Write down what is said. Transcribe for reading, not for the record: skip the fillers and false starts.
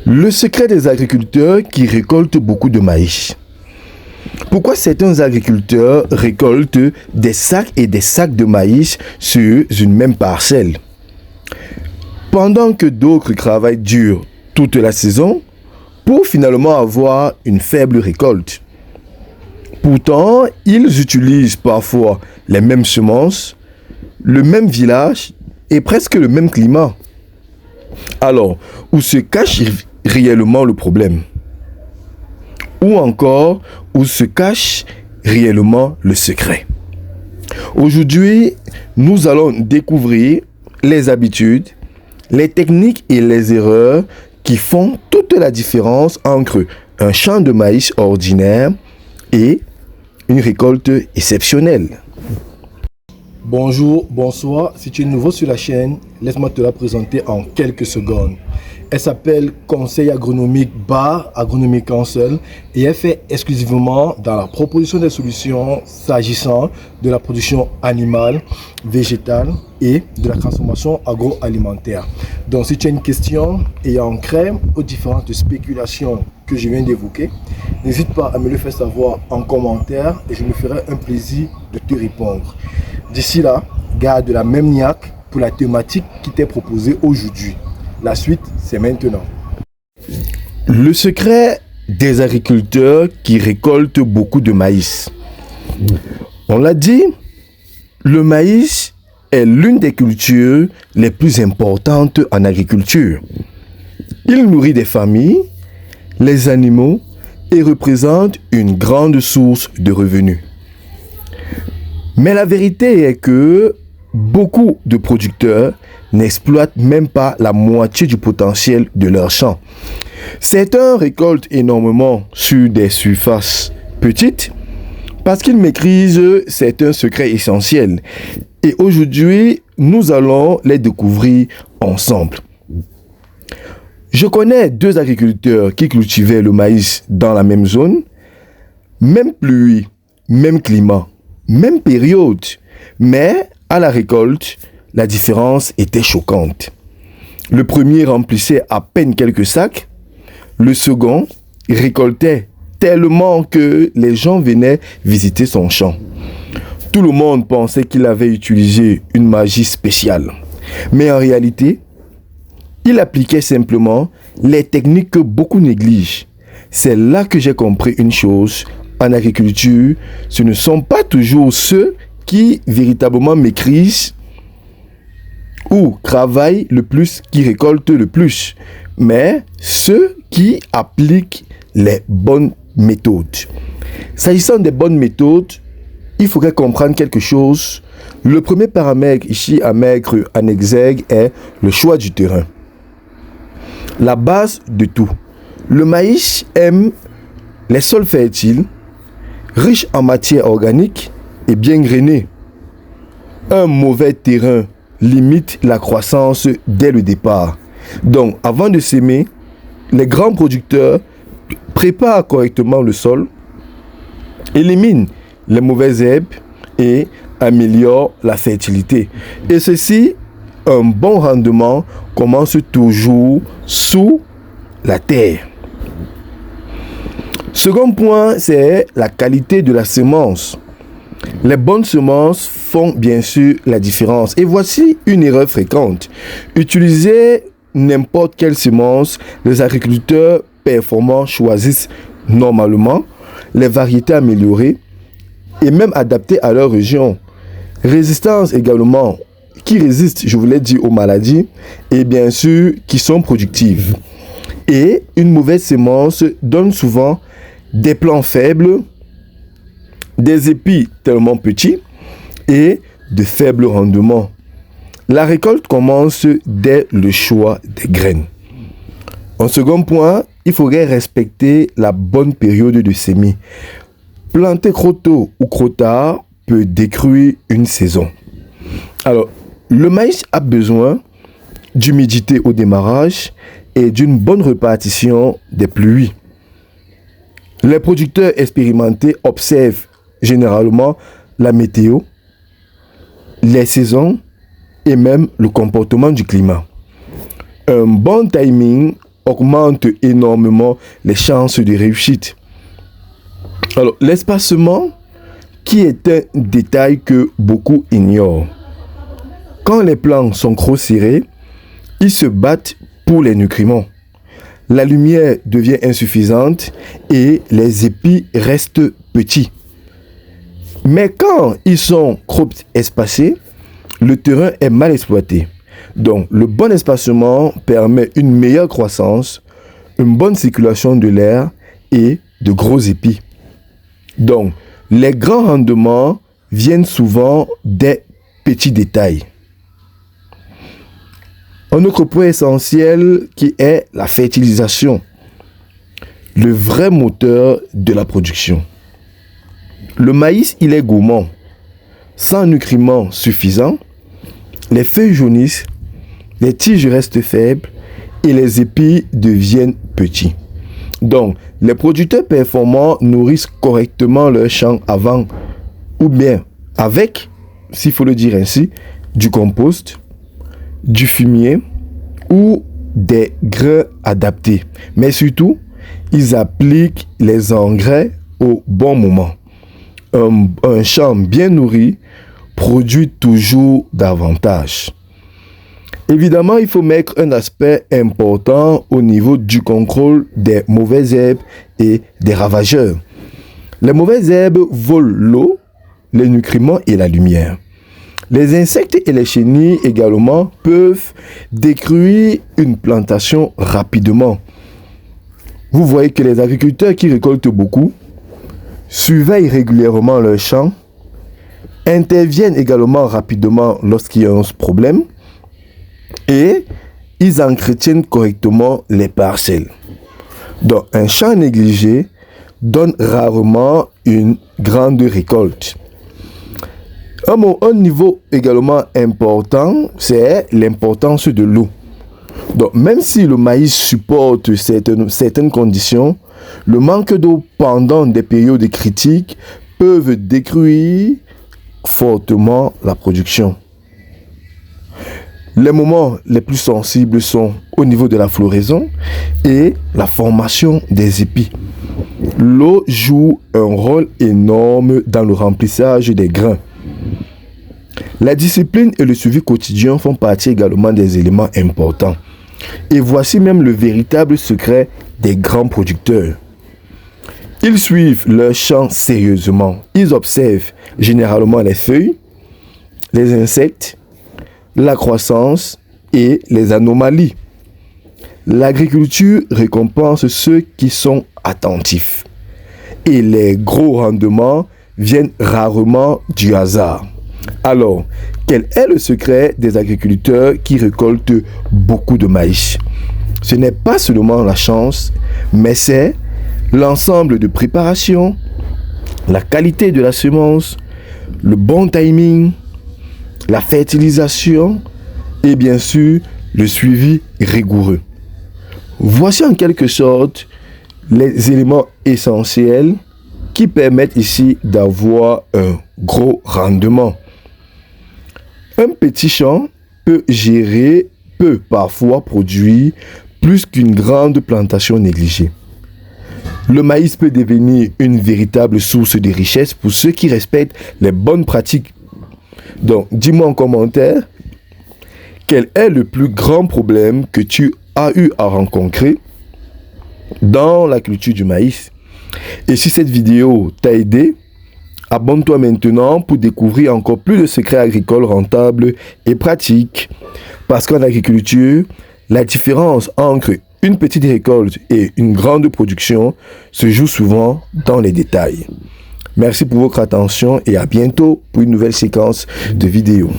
Le secret des agriculteurs qui récoltent beaucoup de maïs. Pourquoi certains agriculteurs récoltent des sacs et des sacs de maïs sur une même parcelle? Pendant que d'autres travaillent dur toute la saison pour finalement avoir une faible récolte. Pourtant, ils utilisent parfois les mêmes semences, le même village et presque le même climat. Alors, où se cache réellement le problème? Ou encore, où se cache réellement le secret? Aujourd'hui, nous allons découvrir les habitudes, les techniques et les erreurs qui font toute la différence entre un champ de maïs ordinaire et une récolte exceptionnelle. Bonjour, bonsoir, si tu es nouveau sur la chaîne, laisse-moi te la présenter en quelques secondes. Elle s'appelle Conseil agronomique Bar Agronomic Council et elle fait exclusivement dans la proposition des solutions s'agissant de la production animale, végétale et de la transformation agroalimentaire. Donc si tu as une question ayant trait aux différentes spéculations que je viens d'évoquer, n'hésite pas à me le faire savoir en commentaire et je me ferai un plaisir de te répondre. D'ici là, garde la même niaque pour la thématique qui t'est proposée aujourd'hui. La suite, c'est maintenant. Le secret des agriculteurs qui récoltent beaucoup de maïs. On l'a dit, le maïs est l'une des cultures les plus importantes en agriculture. Il nourrit des familles, les animaux et représente une grande source de revenus. Mais la vérité est que beaucoup de producteurs n'exploitent même pas la moitié du potentiel de leur champ. Certains récoltent énormément sur des surfaces petites parce qu'ils maîtrisent certains secrets essentiels. Et aujourd'hui, nous allons les découvrir ensemble. Je connais deux agriculteurs qui cultivaient le maïs dans la même zone, même pluie, même climat, même période, mais à la récolte, la différence était choquante. Le premier remplissait à peine quelques sacs, le second récoltait tellement que les gens venaient visiter son champ. Tout le monde pensait qu'il avait utilisé une magie spéciale, mais en réalité, il appliquait simplement les techniques que beaucoup négligent. C'est là que j'ai compris une chose. En agriculture, ce ne sont pas toujours ceux qui véritablement maîtrisent ou travaillent le plus qui récoltent le plus, mais ceux qui appliquent les bonnes méthodes. S'agissant des bonnes méthodes, il faudrait comprendre quelque chose. Le premier paramètre ici à mettre en exergue est le choix du terrain. La base de tout. Le maïs aime les sols fertiles, riches en matière organique et bien grainés. Un mauvais terrain limite la croissance dès le départ. Donc, avant de s'aimer, les grands producteurs préparent correctement le sol, éliminent les mauvaises herbes et améliorent la fertilité. Et ceci, un bon rendement commence toujours sous la terre. Second point, c'est la qualité de la semence. Les bonnes semences font bien sûr la différence. Et voici une erreur fréquente. Utiliser n'importe quelle semence, les agriculteurs performants choisissent normalement les variétés améliorées et même adaptées à leur région. Résistance également, qui résistent, je vous l'ai dit, aux maladies et bien sûr qui sont productives. Et une mauvaise semence donne souvent des plants faibles, des épis tellement petits et de faibles rendements. La récolte commence dès le choix des graines. En second point, il faudrait respecter la bonne période de semis. Planter trop tôt ou trop tard peut détruire une saison. Alors, le maïs a besoin d'humidité au démarrage et d'une bonne répartition des pluies. Les producteurs expérimentés observent généralement la météo, les saisons et même le comportement du climat. Un bon timing augmente énormément les chances de réussite. Alors, l'espacement, qui est un détail que beaucoup ignorent. Quand les plants sont trop serrés, ils se battent pour les nutriments. La lumière devient insuffisante et les épis restent petits. Mais quand ils sont trop espacés, le terrain est mal exploité. Donc, le bon espacement permet une meilleure croissance, une bonne circulation de l'air et de gros épis. Donc, les grands rendements viennent souvent des petits détails. Un autre point essentiel qui est la fertilisation, le vrai moteur de la production. Le maïs, il est gourmand. Sans nutriments suffisants, les feuilles jaunissent, les tiges restent faibles et les épis deviennent petits. Donc, les producteurs performants nourrissent correctement leur champ avant ou bien avec, s'il faut le dire ainsi, du compost, du fumier ou des grains adaptés. Mais surtout, ils appliquent les engrais au bon moment. Un champ bien nourri produit toujours davantage. Évidemment, il faut mettre un aspect important au niveau du contrôle des mauvaises herbes et des ravageurs. Les mauvaises herbes volent l'eau, les nutriments et la lumière. Les insectes et les chenilles également peuvent détruire une plantation rapidement. Vous voyez que les agriculteurs qui récoltent beaucoup surveillent régulièrement leurs champs, interviennent également rapidement lorsqu'il y a un problème et ils entretiennent correctement les parcelles. Donc, un champ négligé donne rarement une grande récolte. Un niveau également important, c'est l'importance de l'eau. Donc, même si le maïs supporte certaines conditions, le manque d'eau pendant des périodes critiques peuvent détruire fortement la production. Les moments les plus sensibles sont au niveau de la floraison et la formation des épis. L'eau joue un rôle énorme dans le remplissage des grains. La discipline et le suivi quotidien font partie également des éléments importants. Et voici même le véritable secret des grands producteurs. Ils suivent leur champ sérieusement. Ils observent généralement les feuilles, les insectes, la croissance et les anomalies. L'agriculture récompense ceux qui sont attentifs. Et les gros rendements viennent rarement du hasard. Alors, quel est le secret des agriculteurs qui récoltent beaucoup de maïs? Ce n'est pas seulement la chance, mais c'est l'ensemble de préparation, la qualité de la semence, le bon timing, la fertilisation et bien sûr le suivi rigoureux. Voici en quelque sorte les éléments essentiels qui permettent ici d'avoir un gros rendement. Un petit champ peut parfois produire plus qu'une grande plantation négligée. Le maïs peut devenir une véritable source de richesse pour ceux qui respectent les bonnes pratiques. Donc, dis-moi en commentaire, quel est le plus grand problème que tu as eu à rencontrer dans la culture du maïs? Et si cette vidéo t'a aidé, abonne-toi maintenant pour découvrir encore plus de secrets agricoles rentables et pratiques. Parce qu'en agriculture, la différence entre une petite récolte et une grande production se joue souvent dans les détails. Merci pour votre attention et à bientôt pour une nouvelle séquence de vidéos.